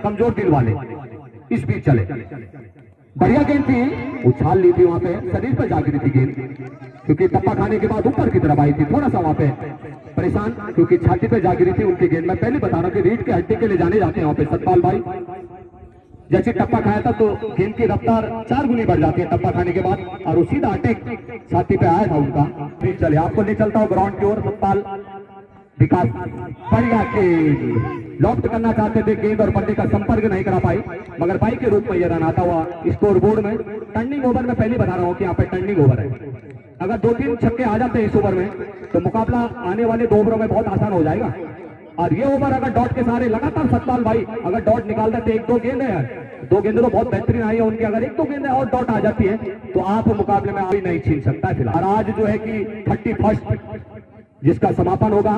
कमजोर दिल वाले। इस बीच चले, बढ़िया गेंद थी, उछाल ली थी वहां पे, शरीर पर जाग रही थी गेंद, क्योंकि टप्पा खाने के बाद ऊपर की तरफ आई थी, थोड़ा सा वहां पे परेशान, क्योंकि छाती पे जाग रही थी उनकी गेंद। मैं पहले बता रहा हूं कि रीढ़ के हड्डी के लिए जाने जाते हैं वहां पे सतपाल भाई। जैसे टप्पा खाया था तो गेंद की रफ्तार 4 गुनी बढ़ जाती है टप्पा खाने के बाद, और वो सीधा अटैक छाती पे आया था उनका। फिर चले, आपको ले चलता हूं ग्राउंड की ओर। सतपाल विकास, बढ़िया गेंद, लॉफ्ट करना चाहते थे गेंद और बल्ले का संपर्क नहीं करा पाई, मगर बाई के रूप में यह रन आता हुआ स्कोर बोर्ड में। टर्निंग ओवर में पहले बता रहा हूं कि यहाँ पे टर्निंग ओवर है। अगर 2-3 छक्के आ जाते हैं इस ओवर में तो मुकाबला आने वाले 2 ओवरों में बहुत आसान हो जाएगा। और ये ओवर अगर डॉट के सारे लगातार सतपाल भाई अगर डॉट निकाल देते, 1-2 गेंद है यार, 2 गेंदें तो बहुत बेहतरीन आई है उनकी, अगर 1-2 गेंदें और डॉट आ जाती है तो आप मुकाबले में कोई नहीं छीन सकता है फिलहाल। और आज जो है कि 31 जिसका समापन होगा,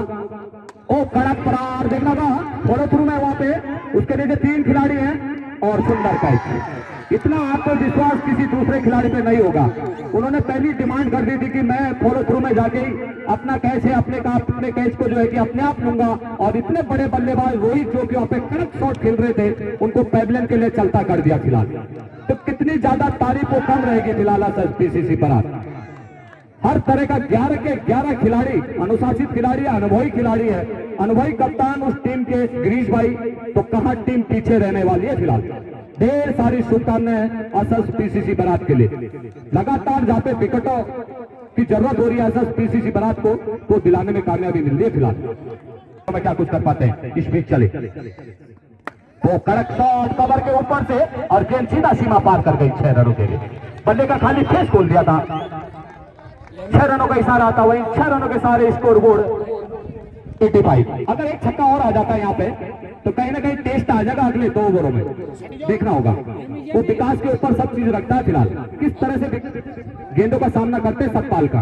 ओ कड़क प्रहार देखना था, फॉलो थ्रू में वहां पे उसके नीचे 3 खिलाड़ी हैं और सुंदर कैच। इतना आत्मविश्वास किसी दूसरे खिलाड़ी पे नहीं होगा। उन्होंने पहली डिमांड कर दी थी कि मैं फॉलो थ्रू में जाके अपना कैच है, अपने कैच को जो है कि अपने आप लूंगा, और इतने बड़े बल्लेबाज रोहित जो कि वहां पे कड़क शॉट खेल रहे थे उनको पैवलियन के लिए चलता कर दिया फिलहाल। तो कितनी ज्यादा तारीफ वो कम रहेगी फिलहाल पीसीसी पर। हर तरह का 11 के 11 खिलाड़ी अनुशासित खिलाड़ी है, अनुभवी खिलाड़ी है, अनुभवी कप्तान उस टीम के गिरीश भाई, तो कहां टीम पीछे रहने वाली है फिलहाल। ढेर सारी शुभकामनाएं असस पीसीसी बारात के लिए। लगातार जहां पे विकेटों की जरूरत हो रही है असस पीसीसी बारात को, तो दिलाने में कामयाबी मिल रही है फिलहाल। तो मैं क्या कुछ कर पाते हैं। इस बीच चले, वो कड़क शॉट कवर के ऊपर से और गेंद सीधा सीमा पार कर गई 6 रनों के लिए। बल्ले का खाली फेस खोल दिया था, 6 रनों का इशारा आता, वही 6 रनों के सारे स्कोर बोर्ड 85। अगर एक छक्का और आ जाता है यहाँ पे तो कहीं ना कहीं टेस्ट आ जाएगा अगले 2 ओवरों में, देखना होगा। वो विकास के ऊपर सब चीज रखता है फिलहाल, किस तरह से गेंदों का सामना करते हैं सतपाल का।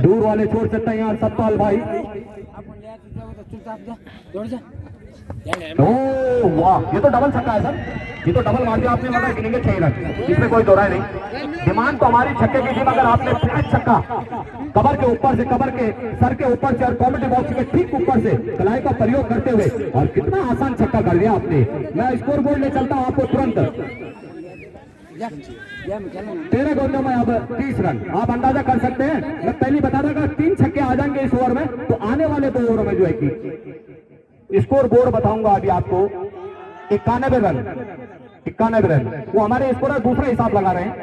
दूर वाले छोड़ सकते हैं यार सतपाल भाई। ओह वाह, ये तो डबल छक्का है सर, ये तो डबल मार दिया आपने, मगर गिनेंगे 6 रन, इसमें कोई दो राय नहीं। डिमांड तो हमारी छक्के की थी, मगर आपने फ्लैट छक्का कवर के ऊपर से, कवर के सर के ऊपर से और कॉमेडी बॉक्स के ठीक ऊपर से कलाई का प्रयोग करते हुए, और कितना आसान छक्का कर दिया आपने। मैं स्कोर बोर्ड ले चलता हूं आपको तुरंत। 13 गेंदों में अब 30 रन। आप अंदाजा कर सकते हैं, मैं पहले बता रहा था 3 छक्के आ जाएंगे इस ओवर में तो आने वाले 2 ओवर में जो है कि स्कोर बोर्ड बताऊंगा अभी आपको। 91 रन, 91 रन वो हमारे स्कोर दूसरा हिसाब लगा रहे हैं।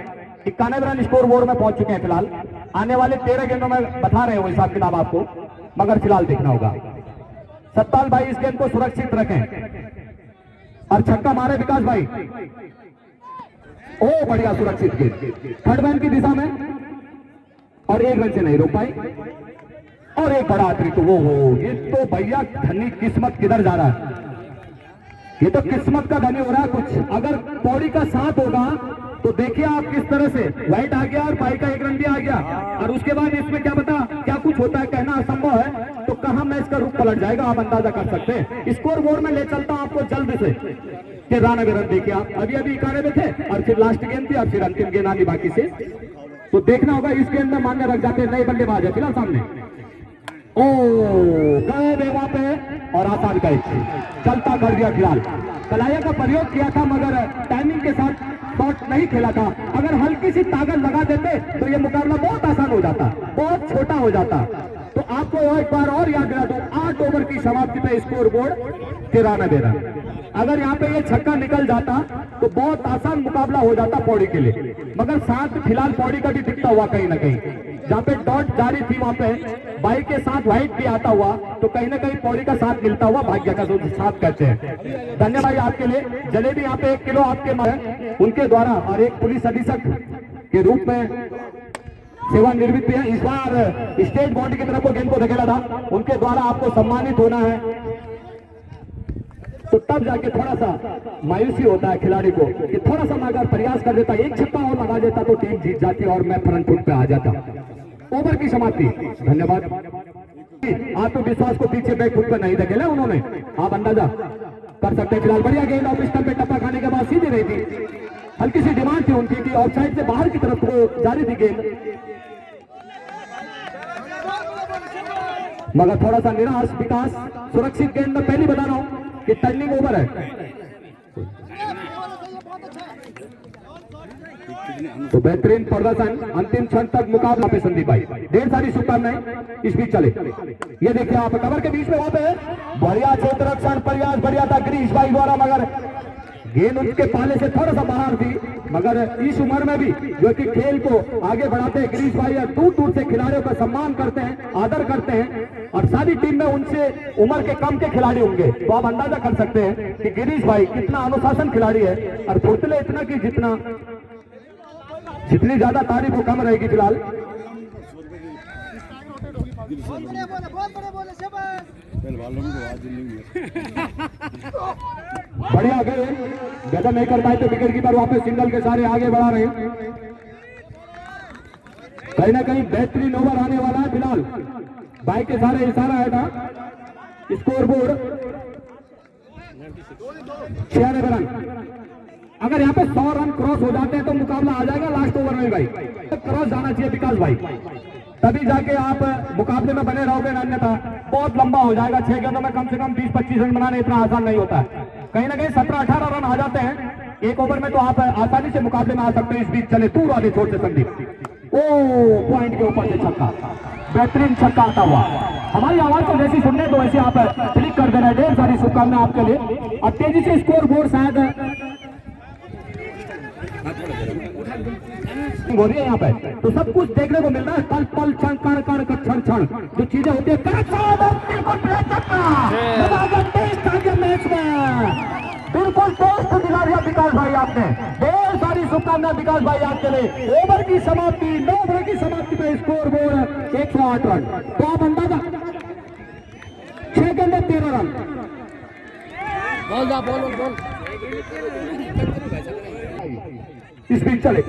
91 रन स्कोर बोर्ड में पहुंच चुके हैं फिलहाल। आने वाले 13 गेंदों में बता रहे हो हिसाब किताब आपको, मगर फिलहाल देखना होगा। सत्ताल भाई इस गेंद को सुरक्षित रखें और छक्का मारे विकास भाई। ओ बढ़िया सुरक्षित गेंद थर्ड मैन की दिशा में और 1 रन से नहीं रोक पाई और एक बड़ा अतिरिक्त। वो हो ये तो भैया धनी किस्मत किधर जा रहा है, ये तो किस्मत का धनी हो रहा है कुछ। अगर पौड़ी का साथ होगा तो देखिए आप किस तरह से वाइट आ गया और भाई का 1 रन भी आ गया और उसके बाद इसमें क्या पता क्या कुछ होता है, कहना असंभव है। तो कहां मैच का रुख पलट जाएगा आप अंदाजा कर सकते हैं। स्कोर बोर्ड में ले चलता हूं आपको जल्द से कि 93 रन देखिए आप अभी 91 थे और फिर लास्ट गेंद थी और फिर अंतिम गेंद आनी बाकी से। तो देखना होगा इस गेंद में मान्य रख जाते हैं नए बल्लेबाज है फिलहाल सामने। ओ गए बेवा पे और आसान का चलता कर दिया फिलहाल। कलाया का प्रयोग किया था मगर टाइमिंग के साथ शॉट नहीं खेला था। अगर हल्की सी ताकत लगा देते तो ये मुकाबला बहुत आसान हो जाता, बहुत छोटा हो जाता। तो आपको एक बार और याद दिला दूं 8 ओवर की समाप्ति पे स्कोर बोर्ड 93 रन। अगर यहाँ पे ये छक्का निकल जाता तो बहुत आसान मुकाबला हो जाता पौड़ी के लिए, मगर साथ फिलहाल पौड़ी का भी दिखता हुआ कहीं ना कहीं जहाँ पे डॉट जारी थी वहां पे बाई के साथ व्हाइट भी आता हुआ तो कहीं ना कहीं पौड़ी का साथ मिलता हुआ भाग्य का साथ कहते हैं। धन्यवाद आपके लिए। जलेबी यहाँ पे 1 किलो आपके उनके द्वारा और एक पुलिस अधीक्षक के रूप में सेवानिवृत्त भी है। इस बार स्टेट बॉडी की तरफ गेंद को धकेला था, उनके द्वारा आपको सम्मानित होना है। तो तब जाके थोड़ा सा मायूसी होता है खिलाड़ी को कि थोड़ा सा अगर प्रयास कर देता, 1 छक्का और लगा देता तो टीम जीत जाती और मैं फ्रंट फुट पे आ जाता। ओवर की समाप्ति। धन्यवाद। आत्मविश्वास को पीछे बैक फुट पर नहीं धकेला उन्होंने, आप अंदाजा कर सकते हैं। फिलहाल बढ़िया गेंद ऑफ स्टंप पे टप्पा खाने के बाद सीधी रही थी, हल्की सी डिमांड थी उनकी कि ऑफसाइड से बाहर की तरफ को जारी थी गेंद, मगर थोड़ा सा निराश विकास। सुरक्षित गेंद में पहली बता रहा हूं कि टर्निंग ओवर है तो बेहतरीन प्रदर्शन अंतिम क्षण तक मुकाबला पे संदीप भाई ढेर सारी शुभकामनाएं इस बीच चले। ये देखिए आप कवर के बीच में वहां पे बढ़िया क्षेत्र रक्षण प्रयास बढ़िया था गिरीश भाई द्वारा, मगर गेंद उसके पाले से थोड़ा सा बाहर थी। मगर इस उम्र में भी जो कि खेल को आगे बढ़ाते हैं गिरीश भाई दूर दूर से खिलाड़ियों का सम्मान करते हैं, आदर करते हैं और सारी टीम में उनसे उम्र के कम के खिलाड़ी होंगे तो आप अंदाजा कर सकते हैं कि गिरीश भाई कितना अनुशासन खिलाड़ी है और फुर्तीले इतना कि जितनी ज्यादा तारीफ वो कम रहेगी। फिलहाल बढ़िया गए ज्यादा नहीं कर पाए तो विकेट कीपर वापस सिंगल के सारे आगे बढ़ा रहे हैं। कहीं ना कहीं बेहतरीन ओवर आने वाला है। फिलहाल बाइक के सारे इशारा है था स्कोर बोर्ड 96 रन। अगर यहाँ पे 100 रन क्रॉस हो जाते हैं तो मुकाबला आ जाएगा लास्ट ओवर में भाई, क्रॉस जाना चाहिए विकास भाई, तभी जाके आप मुकाबले में बने रहोगे, अन्यथा बहुत लंबा हो जाएगा। 6 गेंदों में कम से कम 20-25 रन बनाने इतना आसान नहीं होता है। कहीं ना कहीं 17-18 रन आ जाते हैं 1 ओवर में तो आप आसानी से मुकाबले में आ सकते हैं। इस बीच चले दूर वाले छोड़ से संदीप, ओ पॉइंट के ऊपर से छक्का, बेहतरीन छक्का आता हुआ। हमारी आवाज को जैसी सुनने तो वैसे आप क्लिक कर देना। ढेर सारी शुभकामनाएं आपके लिए और तेजी से स्कोर बोर्ड शायद हो रही है यहाँ पे तो सब कुछ देखने को मिल रहा है। पल पल क्षण कण कण क्षण क्षण जो चीजें होती है मैच में बिल्कुल टेस्ट दिला दिया विकास भाई आपने। ढेर सारी शुभकामनाएं विकास भाई आपके लिए। ओवर की समाप्ति 9 ओवर की समाप्ति पे स्कोर बोर्ड 108 रन। तो आप अंदाजा 6 गेंदे 13 रन। बोल इस बीच चले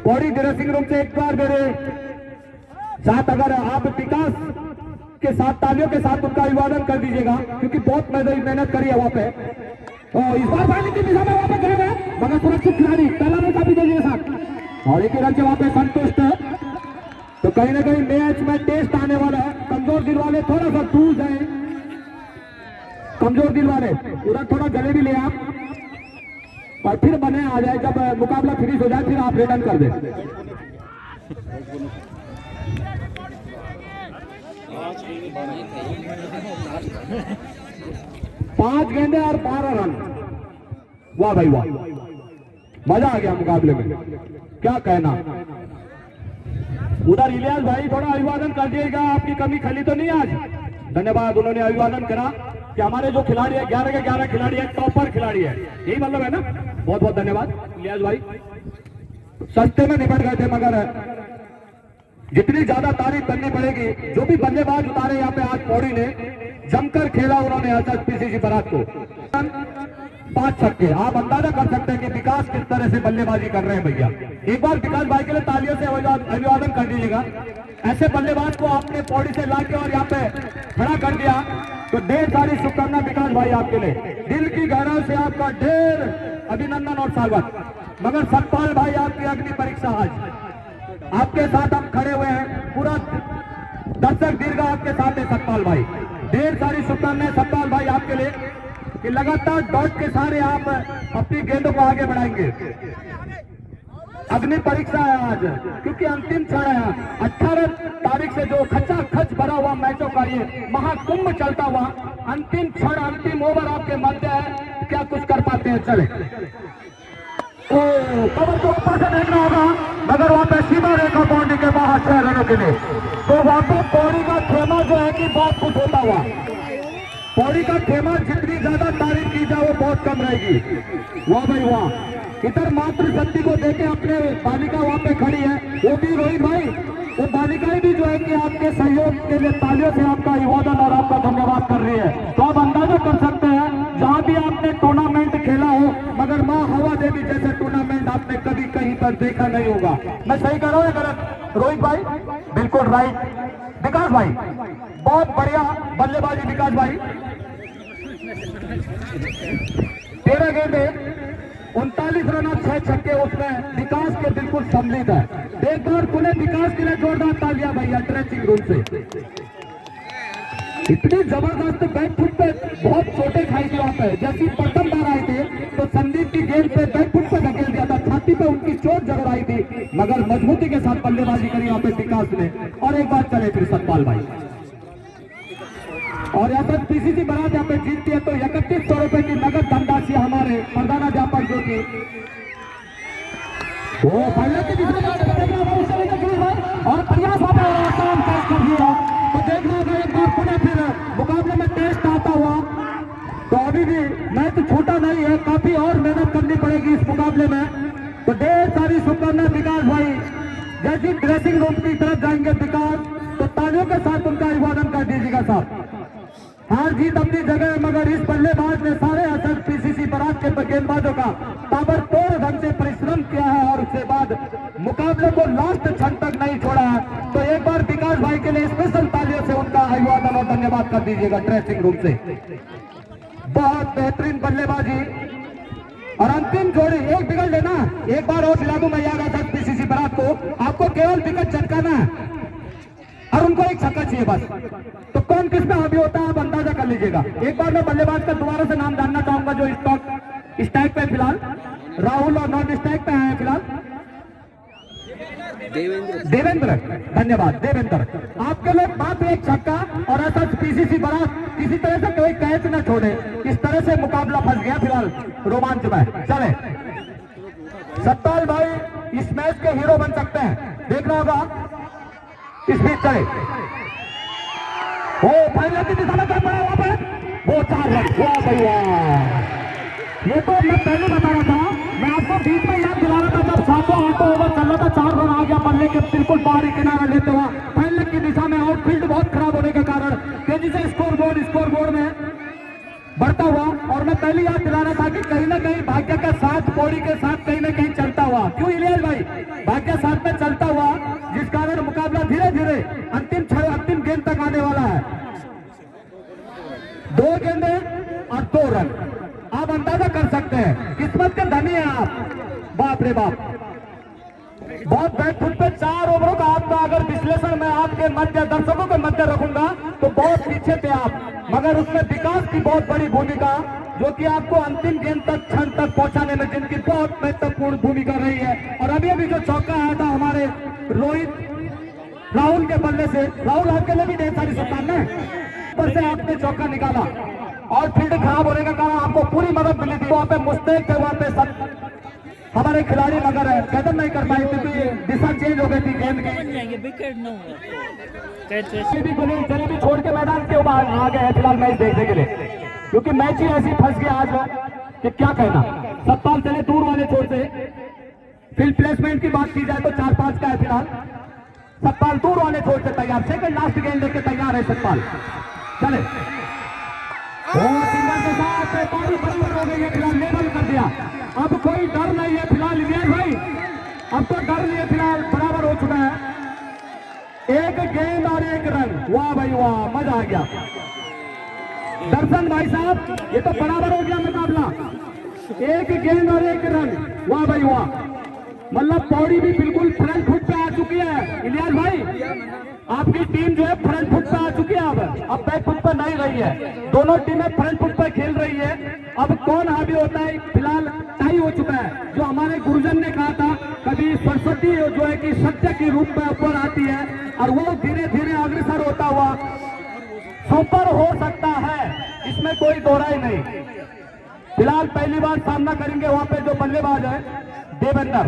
बॉडी ड्रेसिंग रूम से एक बार मेरे साथ अगर आप विकास के साथ तालियों के साथ उनका अभिवादन कर दीजिएगा क्योंकि बहुत मेहनत करी है वहां पे। इस बार पानी की दिशा में वहां पे गए हैं मगर सुरक्षित खिलाड़ी पहला मौका भी दीजिए साथ और एक रन से वहां पे संतुष्ट है। तो कहीं ना कहीं मैच में टेस्ट आने वाला है। कमजोर दिल वाले थोड़ा सा दूर जाए कमजोर दिल वाले उधर थोड़ा गले भी ले आप और फिर बने आ जाए। जब मुकाबला फिनिश हो जाए फिर आप रिटर्न कर दें। पांच गेंदे और 12 रन। वाह भाई वाह, मजा आ गया मुकाबले में, क्या कहना। उधर इलियास भाई थोड़ा अभिवादन कर दिएगा, आपकी कमी खली तो नहीं आज। धन्यवाद, उन्होंने अभिवादन करा कि हमारे जो खिलाड़ी है 11 के 11 खिलाड़ी है, टॉपर खिलाड़ी है, यही मतलब है ना। बहुत बहुत धन्यवाद इलियास भाई, सस्ते में निपट गए थे। मगर जितनी ज्यादा तारीफ करनी पड़ेगी, जो भी बल्लेबाज उतारे यहाँ पे आज पौड़ी ने जमकर खेला उन्होंने एसएसपीसीसी बारात को। 5 छक्के, आप अंदाजा कर सकते हैं कि विकास किस तरह से बल्लेबाजी कर रहे हैं भैया। एक बार विकास भाई के लिए तालियों से अभिवादन कर दीजिएगा। ऐसे बल्लेबाज को आपने पौड़ी से लाके और यहाँ पे खड़ा कर दिया तो ढेर सारी शुभकामना विकास भाई आपके लिए, दिल की गहराई से आपका ढेर अभिनंदन और स्वागत। मगर सतपाल भाई आपकी अग्नि परीक्षा आज आपके साथ हम खड़े हुए हैं, पूरा दर्शक दीर्घ आपके साथ है सतपाल भाई। ढेर सारी शुभकामनाएं सतपाल भाई आपके लिए कि लगातार डॉट के सारे आप अपनी गेंदों को आगे बढ़ाएंगे। अग्नि परीक्षा है आज, क्योंकि अंतिम क्षण है। 18 तारीख से जो खचा खच भरा हुआ मैचों का ये महाकुंभ चलता हुआ, अंतिम क्षण अंतिम ओवर आपके मध्य है, क्या कुछ कर पाते हैं। चले कवर को ऊपर से देखना होगा, मगर वहां पे सीमा रेखा बाउंड्री के बाहर 6 रनों के लिए। तो वहां पे पौड़ी का खेमा जो है कि बहुत कुछ होता हुआ, पौड़ी का खेमा जितनी ज्यादा तारीफ की जाए वो बहुत कम रहेगी। वाह भाई वाह, इधर मातृशक्ति को देखे अपने बालिका वहां पे खड़ी है, वो भी रोहित भाई, वो बालिकाएं भी जो है कि आपके सहयोग के लिए तालियों से आपका अभिवादन और आपका धन्यवाद कर रही है। तो आप अंदाजा कर सकते हैं जहां भी आपने टूर्नामेंट खेला हो, मगर माँ हवा देवी जैसे टूर्नामेंट आपने कभी कहीं पर देखा नहीं होगा। मैं सही कर रहा हूँ गलत रोहित भाई? बिल्कुल राइट। विकास भाई बहुत बढ़िया बल्लेबाजी विकास भाई, 13 गेंदे 39 रन और 6 छक्के, उसमें विकास के बिल्कुल सम्मिलित है। एक बार पुनः विकास के लिए जोरदार तालियां भैया ड्रेसिंग रूम से। इतनी जबरदस्त बैक फुट पे बहुत छोटे खाई थी वहां पे, जैसी प्रथम बार आए थे तो संदीप की गेंद पे बैक फुट पे धकेल दिया था, छाती पे उनकी चोट जरूर आई थी, मगर मजबूती के साथ बल्लेबाजी करी यहाँ पे विकास ने। और एक बार चले फिर सतपाल भाई, और एसएसपीसीसी बारात यहाँ पे जीतती है तो 3100 रुपए की नगद धनराशि हमारे प्रधानाध्यापक जो की वो पहले की और प्रयास आसान टेस्ट कर दिया। तो देखना होगा एक बार पुनः फिर मुकाबले में टेस्ट आता हुआ, तो अभी भी मैच छूटा नहीं है, काफी और मेहनत करनी पड़ेगी इस मुकाबले में। तो ढेर सारी शुभकामनाएं विकास भाई, जैसी ड्रेसिंग रूम की तरफ जाएंगे विकास तो तालियों के साथ उनका अभिवादन कर दीजिएगा साहब। हार जीत अपनी जगह है, मगर इस बल्लेबाज ने सारे एसएसपीसीसी बारात के गेंदबाजों का ताबड़तोड़ ढंग से परिश्रम किया है और उसके बाद मुकाबले को लास्ट क्षण तक नहीं छोड़ा है। तो एक बार विकास भाई के लिए स्पेशल तालियों से उनका अभिवादन और धन्यवाद कर दीजिएगा ड्रेसिंग रूम से। बहुत बेहतरीन बल्लेबाजी और अंतिम जोड़ी, एक विकेट लेना, एक बार और दिला दूं मैं याद एसएसपीसीसी बारात को, आपको केवल विकेट चटकाना है और उनको एक छक्का चाहिए बस। तो कौन किस में हावी होता है आप अंदाजा कर लीजिएगा। एक बार मैं बल्लेबाज का दोबारा से नाम जानना चाहूंगा जो स्टैक पे फिलहाल राहुल और नॉन स्टैक पे हैं फिलहाल देवेंद्र। धन्यवाद देवेंद्र, आपके लिए मात्र एक छक्का और ऐसा पीसीसी बारात किसी तरह से कोई कैच न छोड़े, इस तरह से मुकाबला फंस गया फिलहाल रोमांच में। चले सतपाल भाई इस मैच के हीरो बन सकते हैं, देखना होगा इस बीच। चले वो पहले की दिशा में क्या पड़ा वहां पे, वो 4 रन। वाह भाई वाह, ये तो मैं पहले बता रहा था, मैं आपको बीच में याद दिला रहा था जब 7वां ओवर चल रहा था, 4 रन आ गया बल्ले के बिल्कुल बाहरी किनारा लेते हुआ पहले की दिशा में, आउटफील्ड बहुत खराब होने के कारण तेजी से स्कोर बोर्ड में बढ़ता हुआ। और मैं पहले याद दिला रहा था कि कहीं ना कहीं भाग्य का साथ पौड़ी के साथ कहीं ना कहीं चलता हुआ, क्यों इलियास भाई, भाग्य साथ में चलता हुआ, जिस कारण मुकाबला धीरे धीरे अंतिम गेंद तक आने वाला है। 2 गेंदे और 2 रन, आप अंदाजा कर सकते हैं, किस्मत के धनी है आप। बाप रे बाप, बहुत बैक फुट पे 4 ओवरों का आपका अगर विश्लेषण मैं आपके मध्य दर्शकों के मध्य रखूंगा तो बहुत पीछे थे आप, मगर उसमें विकास की बहुत बड़ी भूमिका, जो कि आपको अंतिम गेंद तक क्षण तक पहुंचाने में जिनकी बहुत महत्वपूर्ण भूमिका रही है। और अभी अभी जो चौका आया था हमारे राहुल के बल्ले से, राहुल आपके लिए भी ढेर सारी शुभकामनाएं, ऊपर से आपने चौका निकाला और फील्ड खराब होने का कारण आपको पूरी मदद मिली थी। वहां पे मुस्तैद थे, वहां पे हमारे खिलाड़ी मगर कदम नहीं कर पाए क्योंकि दिशा चेंज हो गई थी गेंद की। विकेट न चलिए भी छोड़ के मैदान के ऊपर आ गए हैं फिलहाल मैच देखने के लिए, क्योंकि मैच ही ऐसी फंस गया आज कि क्या कहना। सतपाल चले दूर वाले छोर से, फील्ड प्लेसमेंट की बात की जाए तो 4-5 का है फिलहाल। सतपाल दूर वाले छोर से तैयार, सेकंड लास्ट गेंद लेके तैयार है सतपाल। चले सिंगल के साथ पारी बराबर हो गई है, फिलहाल लेवल कर दिया। अब कोई डर नहीं है फिलहाल इलियास भाई, अब तो डर नहीं है फिलहाल, बराबर हो चुका है। एक गेंद और एक रन, वाह भाई वाह, मजा आ गया। दर्शन भाई साहब ये तो बराबर हो गया मुकाबला, एक गेंद और एक रन, वाह भाई वाह। मतलब पौड़ी भी बिल्कुल फ्रंट फुट पे आ चुकी है। इलियास भाई आपकी टीम जो है फ्रंट फुट पे आ चुकी है, अब बैक फुट पे नहीं रही है, दोनों टीमें फ्रंट फुट पे खेल रही है। अब कौन हावी होता है, फिलहाल टाई हो चुका है। जो हमारे गुरुजन ने कहा था कभी सरस्वती जो है कि सत्य के रूप में ऊपर आती है और वो धीरे धीरे अग्रसर होता हुआ सुपर हो सकता है, इसमें कोई दोहराई नहीं। फिलहाल पहली बार सामना करेंगे वहां पे जो बल्लेबाज है देवेंद्र।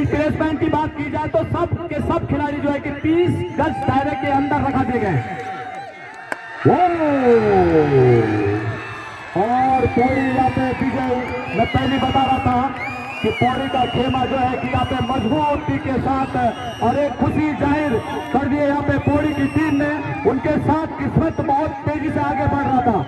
प्लेसमेंट की बात की जाए तो सब के सब खिलाड़ी जो है कि 30 गज दायरे के अंदर रखा दिए गए। और पौड़ी यहाँ पे विजय, मैं पहले बता रहा था कि पौड़ी का खेमा जो है कि यहाँ पे मजबूती के साथ और एक खुशी जाहिर कर दी यहाँ पे पौड़ी की टीम ने। उनके साथ किस्मत बहुत तेजी से आगे बढ़ रहा था,